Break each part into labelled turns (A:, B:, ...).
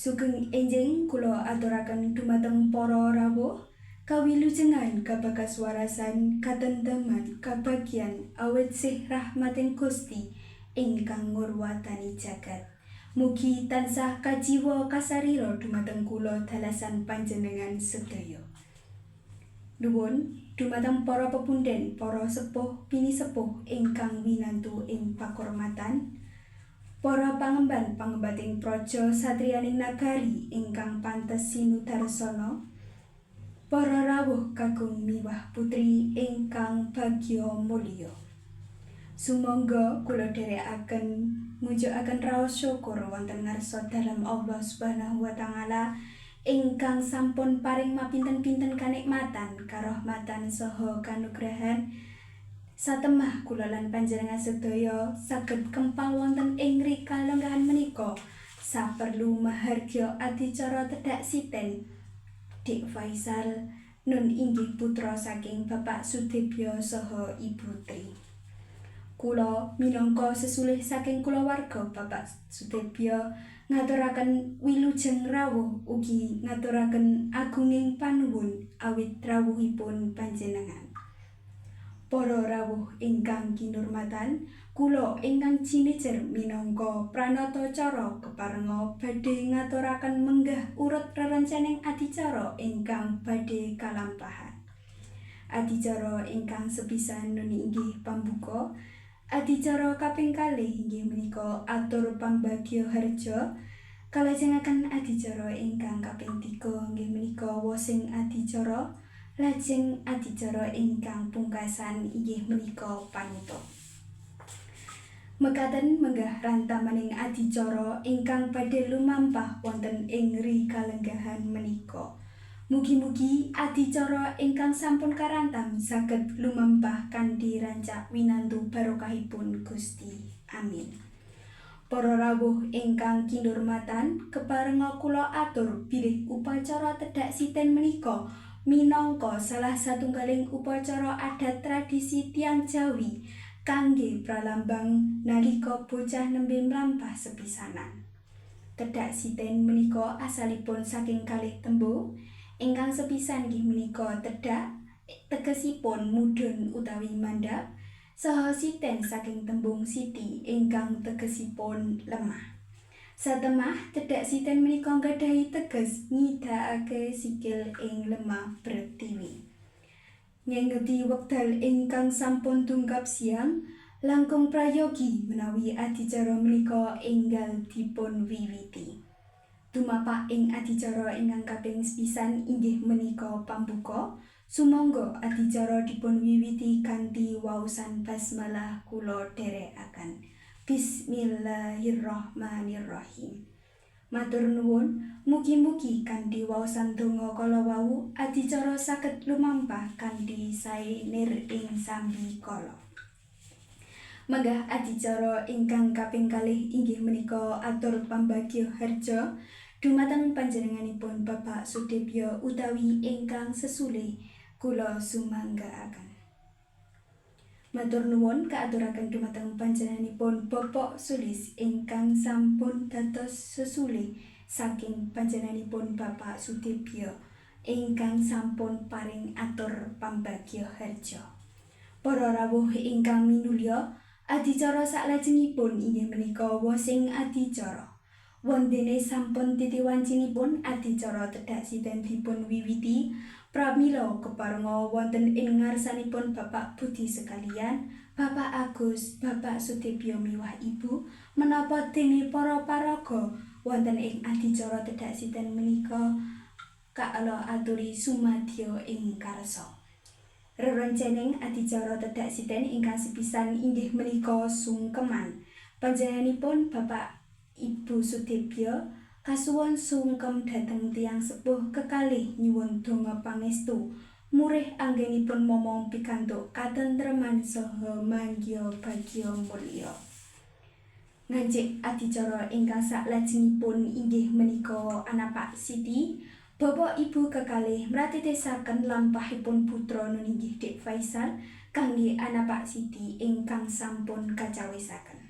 A: Sugeng enjing kula aturaken dumateng para rawuh kawilujengan kabakaswarasan katenteman kabagyan awit sih rahmating Gusti ingkang ngurwatani jagat. Mugi tansah kajiwa kasarira dumateng kula dalasan panjenengan sedaya. Nuwun dumateng para pepunden, para sepuh pinisepuh ingkang winantu ing pakurmatan. Para pangemban-pangembating praja satriyaning nagari ingkang pantes sinudarsana, para rawuh kakung miwah putri ingkang bagya mulya. Sumangga kula dherekaken mujukaken raos syukur wonten ngarsa dalem Allah Subhanahu wa taala ingkang sampun paring mapinten-pinten kanikmatan, karahmatan saha kanugrahan. Satemah kula lan panjenengan sedaya saged kempal wonten ing rika lenggahan menika saperlu mahargya adicara tedhak siten Dik Faisal nun inggih putra saking Bapak Sudibyo saha Ibu Tri. Kula minangka sesulih saking kulawarga Bapak Sudibyo ngaturaken wilujeng rawuh ugi ngaturaken agunging panuwun awit rawuhipun panjenengan. Para rawuh ingkang kinurmatan, kula ingkang jinijer minangka pranatacara keparenga badhe ngaturaken menggah urut rerencaning adicara ingkang badhe kalampahan. Adicara ingkang sepisan nuni inggih pambuka. Adicara kaping kalih inggih menika atur pambagya harja. Kalajengaken adicara ingkang kaping 3 inggih menika wosing adicara. Lajeng adicara ingkang pungkasan inggih menika panutup. Mekaten menggah rantamaning adicara ingkang badhe lumampah wonten ing rikalenggahan menika. Mugi-mugi adicara ingkang sampun karantam saged lumampah kanthi rancak winantu barokahipun Gusti. Amin. Para rawuh ingkang kinurmatan, keparenga kula atur bilih upacara tedhak siten menika minangka salah satunggaling upacara adat tradisi tiyang Jawi kangge pralambang nalika bocah nembe mlampah sepisanan. Tedhak siten menika asalipun saking kalih tembung. Ingkang sepisan inggih menika tedhak tegesipun mudhun utawi mandhap, saha siten saking tembung siti ingkang tegesipun lemah. Satemah tedhak siten menika nggadhahi teges ngidakake sikil ing lemah Pretiwi. Ngengeti wekdal ingkang sampun tunggap siang, langkung prayogi menawi adicara menika enggal dipun wiwiti. Dumapak ing adicara ingkang kaping sepisan inggih menika pambuka. Sumangga adicara dipun wiwiti kanthi waosan basmalah kula dherekaken. Bismillahirrahmanirrahim. Matur nuwun, mugi-mugi kanthi waosan donga kala wau adicara saged lumampah kanthi sae nir ing sambi kala. Menggah adicara ingkang kaping kalih inggih menika atur pambagya harja dumateng panjenenganipun Bapak Sudibyo utawi ingkang sesulih kula sumanggaaken. Matur nuwun kaaturaken dumateng panjenenganipun Bapak Sulis ingkang sampun dados sesulih saking panjenenganipun Bapak Sudibyo ingkang sampun paring atur pambagya harja. Para rawuh ingkang minulya, adicara saklajengipun inggih menika wosing adicara. Wondene sampun titiwancinipun adicara tedhak siten dipun wiwiti pramila keparenga wonten ing ngarsanipun Bapak Budi sekalian, Bapak Agus, Bapak Sudibyo miwah Ibu menapa dene para paraga wonten ing adicara tedhak siten menika kaala aturi sumadya ing karsa. Rerencening adicara tedhak siten ingkang sepisan inggih menika sungkeman. Panjenenganipun Bapak Ibu Sudibyo kasuwun sungkem dhateng tiyang sepuh kekalih nyuwun donga pangestu murih anggenipun momong pikantuk katentreman saha manggya bagya mulya. Ngancik adicara ingkang saklajengipun inggih menika anapak siti. Bapak Ibu kekalih mratitesaken lampahipun putra nun inggih Dik Faisal kangge anapak siti ingkang sampun kacawisaken.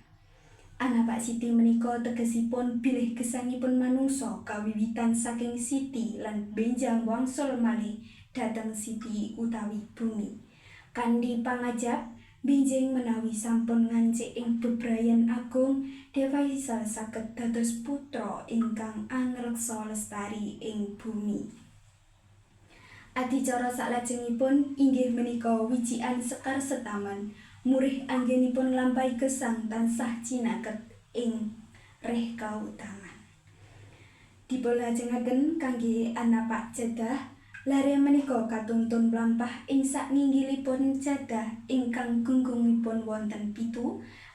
A: Anapak Siti menika tegesipun bilih gesangipun manungsa kawiwitan saking Siti lan benjang wangsul malih dhateng Siti utawi bumi. Kanthi pangajap benjing menawi sampun ngancik ing bebrayan agung, Dewaisa saged dados putra ingkang angreksa lestari ing bumi. Adicara salajengipun inggih menika wijikan Sekar Setaman. Murih anggenipun lampahi gesang tansah cinaket ing reh kautaman. Dipun kangge anapak jadah, lare menika katuntun mlampah ing saknginggilipun jadah ingkang gunggungipun wonten 7,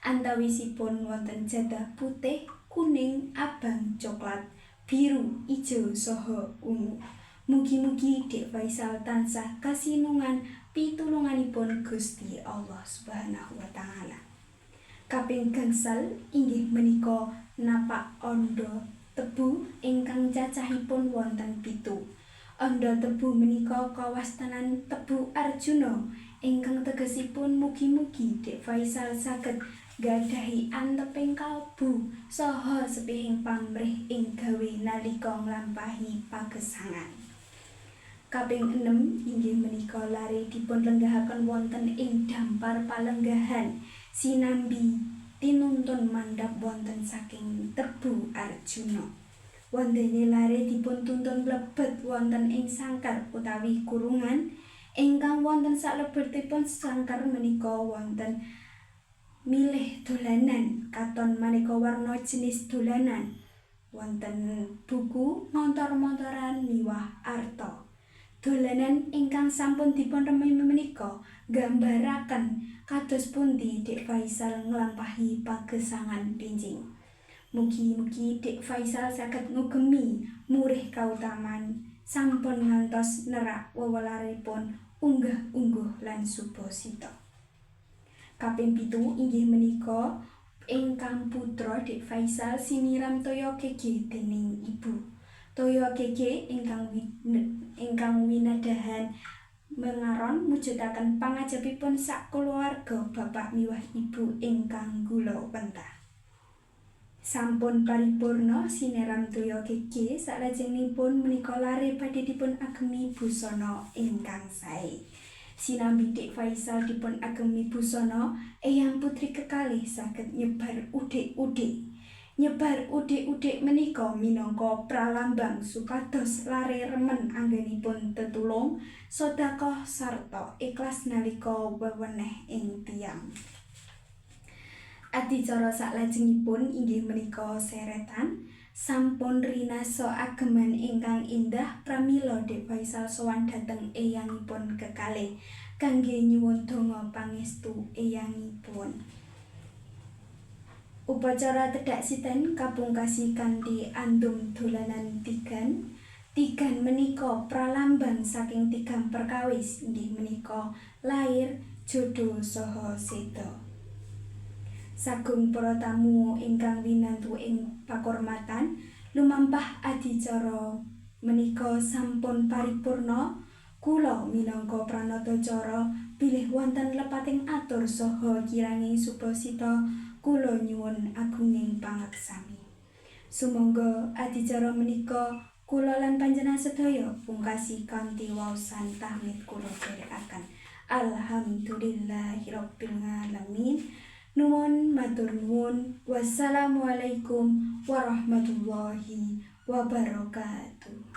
A: antawisipun wonten jadah putih, kuning, abang, coklat, biru, ijo, saha ungu. Mugi-mugi Dek Faisal tansah kasinungan pitulunganipun Gusti Allah Subhanahu wa taala. Kaping gangsal inggih menika napak anda tebu ingkang cacahipun wonten 7. Anda tebu menika kawastanan tebu Arjuna ingkang tegesipun mugi-mugi Dek Faisal saged gadhahi anteping kalbu saha sepihing pamrih ing gawe nalika nglampahi pagesangan. Kaping 6 inggih menika lare dipun lenggahaken wonten ing dampar palenggahan sinambi tinuntun mandhap wonten saking tebu Arjuna. Wondene lare dipun tuntun mlebet wonten ing sangkar utawi kurungan ingkang wonten salebetipun sangkar menika wonten milih dolanan katon maneka warna jenis dolanan. Wonten buku, montor-montoran miwah arta. Dolanan ingkang sampun dipun remi menika gambaraken kados pundi Dek Faisal nglampahi pagesangan benjing. Mugi-mugi Dek Faisal saged ngugemi murih kautaman sampun ngantos nerak wewelaripun unggah-ungguh lan subasita. Kaping 7 inggih menika ingkang putra Dek Faisal siniram toya gege dening ibu. Toya gege ingkang winadahan mengaron mujudaken pangajapipun sak kulawarga bapak miwah ibu ingkang gula wentah. Sampun paripurna sineram toya gege, salajengipun menika lare badhe dipun agemi busana ingkang sae. Sinambi Dek Faisal dipun agemi busana, eyang putri kekalih saged nyebar udik-udik. Nyebar udik-udik menika minangka pralambang supados lare remen anggenipun tetulung, sedekah sarta ikhlas nalika weweneh ing tiyang. Adicara salajengipun inggih menika seretan sampun rinasa ageman ingkang indah pramila Dek Faisal sowan dhateng eyangipun kekalih kangge nyuwun donga pangestu eyangipun. Upacara tedhak siten kapungkasi kanthi andum dolanan tigan. Tigan menika pralambang saking tigang perkawis inggih menika lair, jodoh saha seda. Sagung para tamu ingkang winantu ing pakurmatan, lumampah adicara menika sampun paripurna. Kula minangka pranatacara bilih wonten lepating atur saha kiranging subasita kula nyuwun agunging pangaksami. Sumangga adicara menika kula lan panjenengan sedaya pungkasi kanthi waosan tahmid kula dherekaken. Alhamdulillahirabbil alamin. Nuwun matur nuwun. Wassalamualaikum warahmatullahi wabarakatuh.